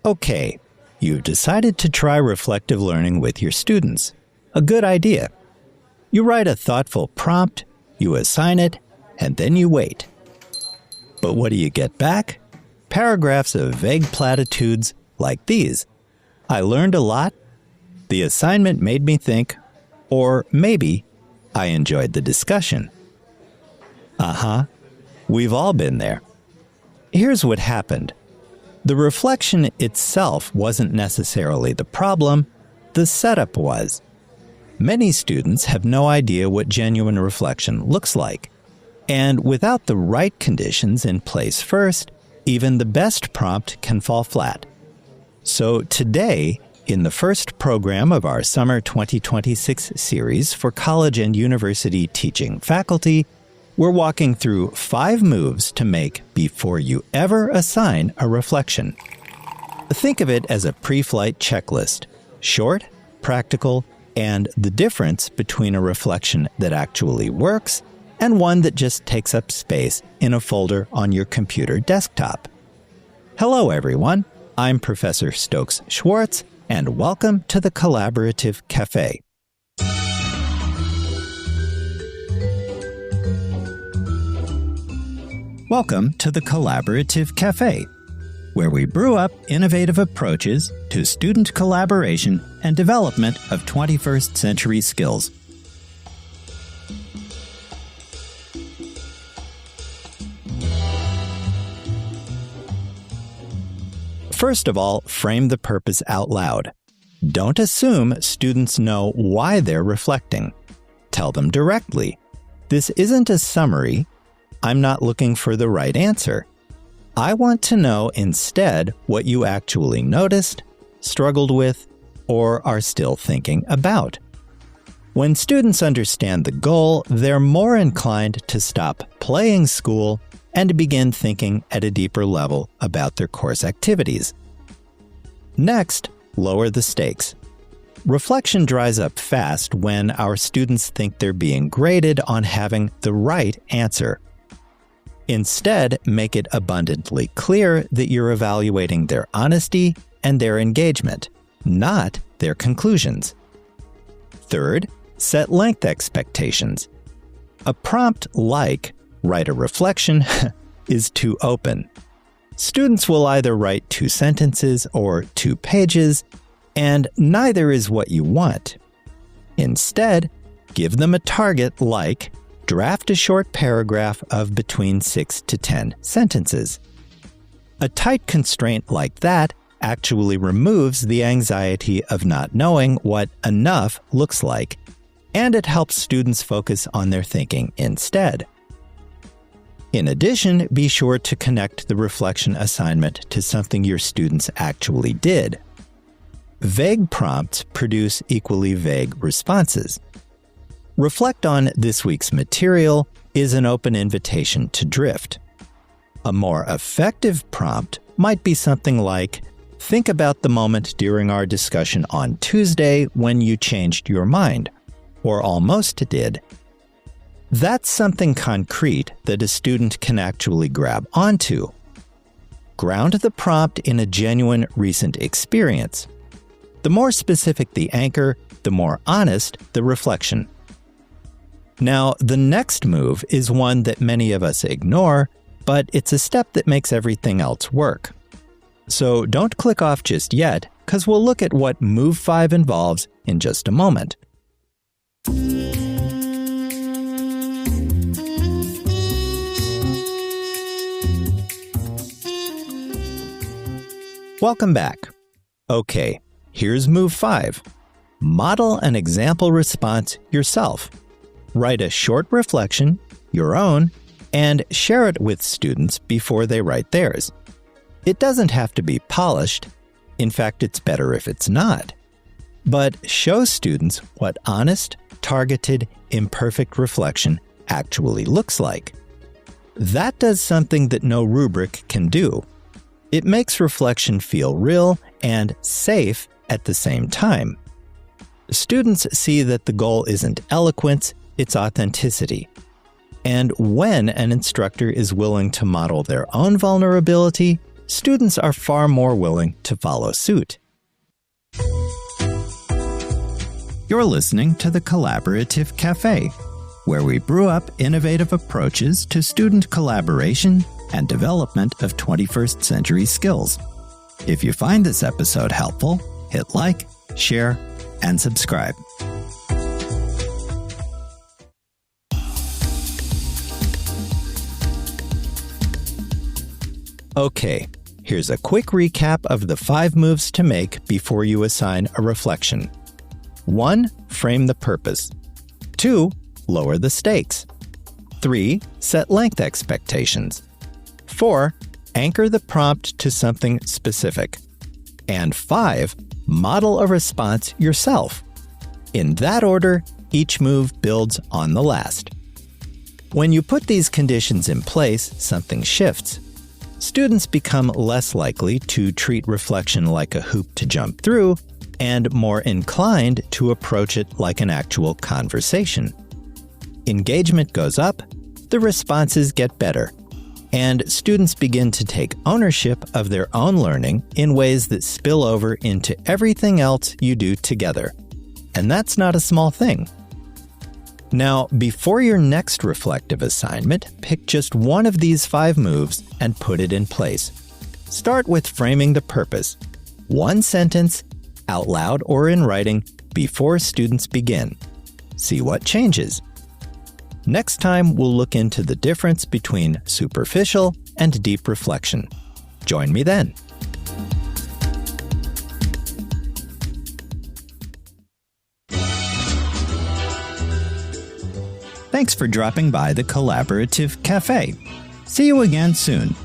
Okay, you've decided to try reflective learning with your students. A good idea. You write a thoughtful prompt, you assign it, and then you wait. But what do you get back? Paragraphs of vague platitudes like these. I learned a lot. The assignment made me think. Or maybe I enjoyed the discussion. We've all been there. Here's what happened. The reflection itself wasn't necessarily the problem. The setup was. Many students have no idea what genuine reflection looks like. And without the right conditions in place first, even the best prompt can fall flat. So today, in the first program of our Summer 2026 series for college and university teaching faculty, we're walking through 5 moves to make before you ever assign a reflection. Think of it as a pre-flight checklist, short, practical, and the difference between a reflection that actually works and one that just takes up space in a folder on your computer desktop. Hello, everyone. I'm Professor Stokes Schwartz, and welcome to the Collaborative Cafe. Welcome to the Collaborative Cafe, where we brew up innovative approaches to student collaboration and development of 21st century skills. First of all, frame the purpose out loud. Don't assume students know why they're reflecting. Tell them directly. This isn't a summary. I'm not looking for the right answer. I want to know instead what you actually noticed, struggled with, or are still thinking about. When students understand the goal, they're more inclined to stop playing school and to begin thinking at a deeper level about their course activities. Next, lower the stakes. Reflection dries up fast when our students think they're being graded on having the right answer. Instead, make it abundantly clear that you're evaluating their honesty and their engagement, not their conclusions. Third, set length expectations. A prompt like, write a reflection, is too open. Students will either write 2 sentences or 2 pages, and neither is what you want. Instead, give them a target like, draft a short paragraph of between 6 to 10 sentences. A tight constraint like that actually removes the anxiety of not knowing what enough looks like, and it helps students focus on their thinking instead. In addition, be sure to connect the reflection assignment to something your students actually did. Vague prompts produce equally vague responses. Reflect on this week's material is an open invitation to drift. A more effective prompt might be something like, think about the moment during our discussion on Tuesday when you changed your mind, or almost did. That's something concrete that a student can actually grab onto. Ground the prompt in a genuine recent experience. The more specific the anchor, the more honest the reflection. Now, the next move is one that many of us ignore, but it's a step that makes everything else work. So don't click off just yet, because we'll look at what Move 5 involves in just a moment. Welcome back. Okay, here's Move 5. Model an example response yourself. Write a short reflection, your own, and share it with students before they write theirs. It doesn't have to be polished. In fact, it's better if it's not. But show students what honest, targeted, imperfect reflection actually looks like. That does something that no rubric can do. It makes reflection feel real and safe at the same time. Students see that the goal isn't eloquence, it's authenticity. And when an instructor is willing to model their own vulnerability, students are far more willing to follow suit. You're listening to the Collaborative Cafe, where we brew up innovative approaches to student collaboration and development of 21st century skills. If you find this episode helpful, hit like, share, and subscribe. Okay, here's a quick recap of the 5 moves to make before you assign a reflection. 1. Frame the purpose. 2. Lower the stakes. 3. Set length expectations. 4. Anchor the prompt to something specific. And 5. Model a response yourself. In that order, each move builds on the last. When you put these conditions in place, something shifts. Students become less likely to treat reflection like a hoop to jump through and more inclined to approach it like an actual conversation. Engagement goes up, the responses get better, and students begin to take ownership of their own learning in ways that spill over into everything else you do together. And that's not a small thing. Now, before your next reflective assignment, pick just one of these 5 moves and put it in place. Start with framing the purpose. 1 sentence, out loud or in writing, before students begin. See what changes. Next time, we'll look into the difference between superficial and deep reflection. Join me then. Thanks for dropping by the Collaborative Cafe. See you again soon.